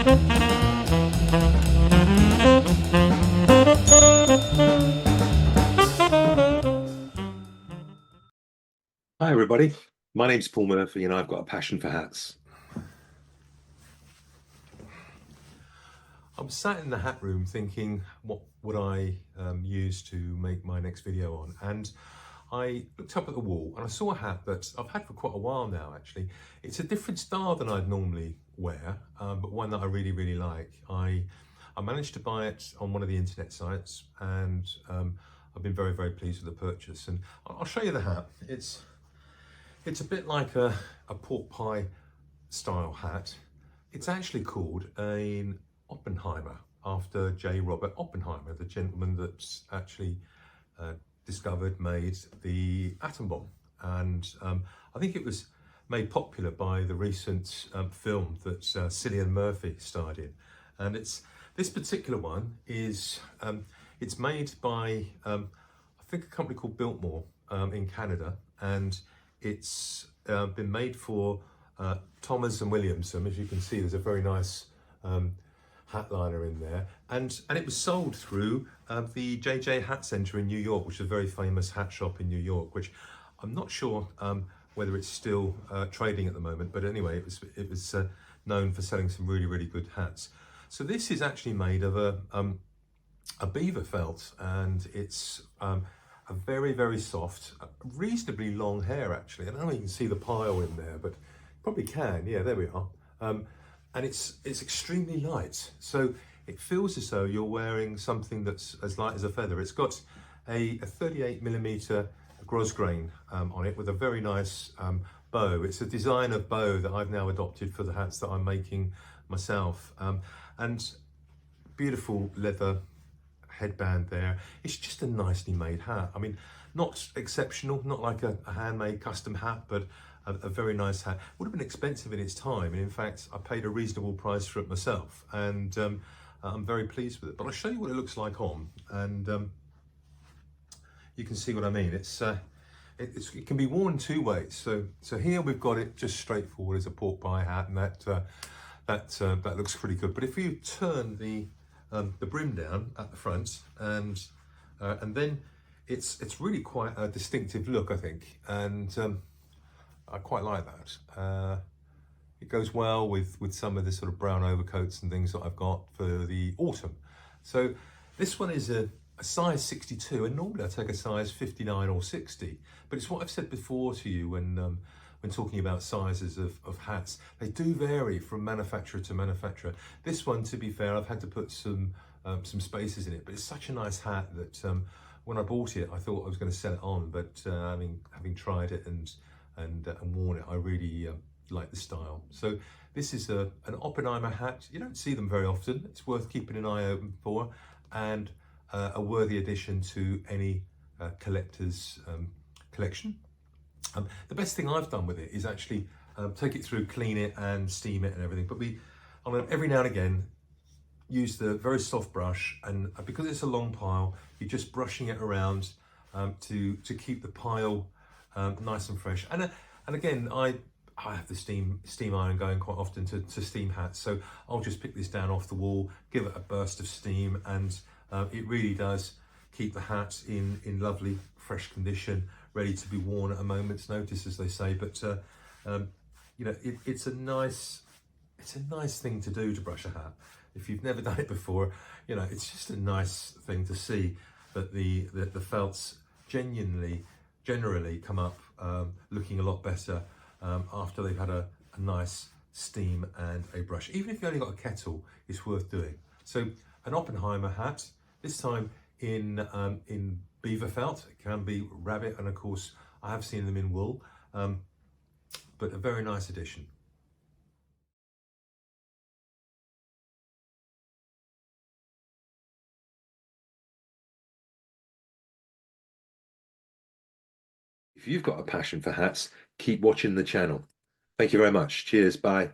Hi everybody, my name's Paul Murphy and I've got a passion for hats. I'm sat in the hat room thinking, what would I use to make my next video on? And I looked up at the wall and I saw a hat that I've had for quite a while now actually. It's a different style than I'd normally wear, but one that I really like. I managed to buy it on one of the internet sites and I've been very pleased with the purchase. And I'll show you the hat. It's a bit like a pork pie style hat. It's actually called an Oppenheimer after J. Robert Oppenheimer, the gentleman that's actually made the atom bomb. And I think it was made popular by the recent film that Cillian Murphy starred in. And this particular one is, it's made by, I think a company called Biltmore in Canada. And it's been made for Thomas and Williamson. As you can see, there's a very nice hat liner in there, and it was sold through the JJ Hat Centre in New York, which is a very famous hat shop in New York, which I'm not sure whether it's still trading at the moment, but anyway, it was known for selling some really good hats. So this is actually made of a beaver felt, and it's a very soft, reasonably long hair actually. I don't know if you can see the pile in there, but probably can. Yeah, there we are. And it's extremely light, so it feels as though you're wearing something that's as light as a feather. It's got a 38mm grosgrain on it with a very nice bow. It's a design of bow that I've now adopted for the hats that I'm making myself. And beautiful leather headband there. It's just a nicely made hat. I mean, not exceptional, not like a handmade custom hat, but a very nice hat. Would have been expensive in its time, and in fact I paid a reasonable price for it myself, and I'm very pleased with it. But I'll show you what it looks like on, and you can see what I mean. It can be worn two ways. So here we've got it just straightforward as a pork pie hat, and that looks pretty good. But if you turn the brim down at the front, and then it's really quite a distinctive look, I think, and I quite like that. It goes well with some of the sort of brown overcoats and things that I've got for the autumn. So this one is a size 62, and normally I take a size 59 or 60, but it's what I've said before to you when talking about sizes of hats. They do vary from manufacturer to manufacturer. This one, to be fair, I've had to put some spaces in it, but it's such a nice hat that when I bought it, I thought I was going to sell it on, but having tried it and worn it, I really like the style. So this is an Oppenheimer hat. You don't see them very often. It's worth keeping an eye open for, and a worthy addition to any collector's collection. The best thing I've done with it is actually take it through, clean it and steam it and everything, but every now and again use the very soft brush, and because it's a long pile, you're just brushing it around to keep the pile nice and fresh. And again, I have the steam iron going quite often to steam hats, so I'll just pick this down off the wall, give it a burst of steam, and it really does keep the hat in lovely fresh condition, ready to be worn at a moment's notice, as they say. But you know, it's a nice thing to do, to brush a hat. If you've never done it before, you know, it's just a nice thing to see that the felts generally come up looking a lot better after they've had a nice steam and a brush. Even if you've only got a kettle, it's worth doing. So an Oppenheimer hat, this time in beaver felt. It can be rabbit, and of course I have seen them in wool, but a very nice addition. If you've got a passion for hats, keep watching the channel. Thank you very much. Cheers. Bye.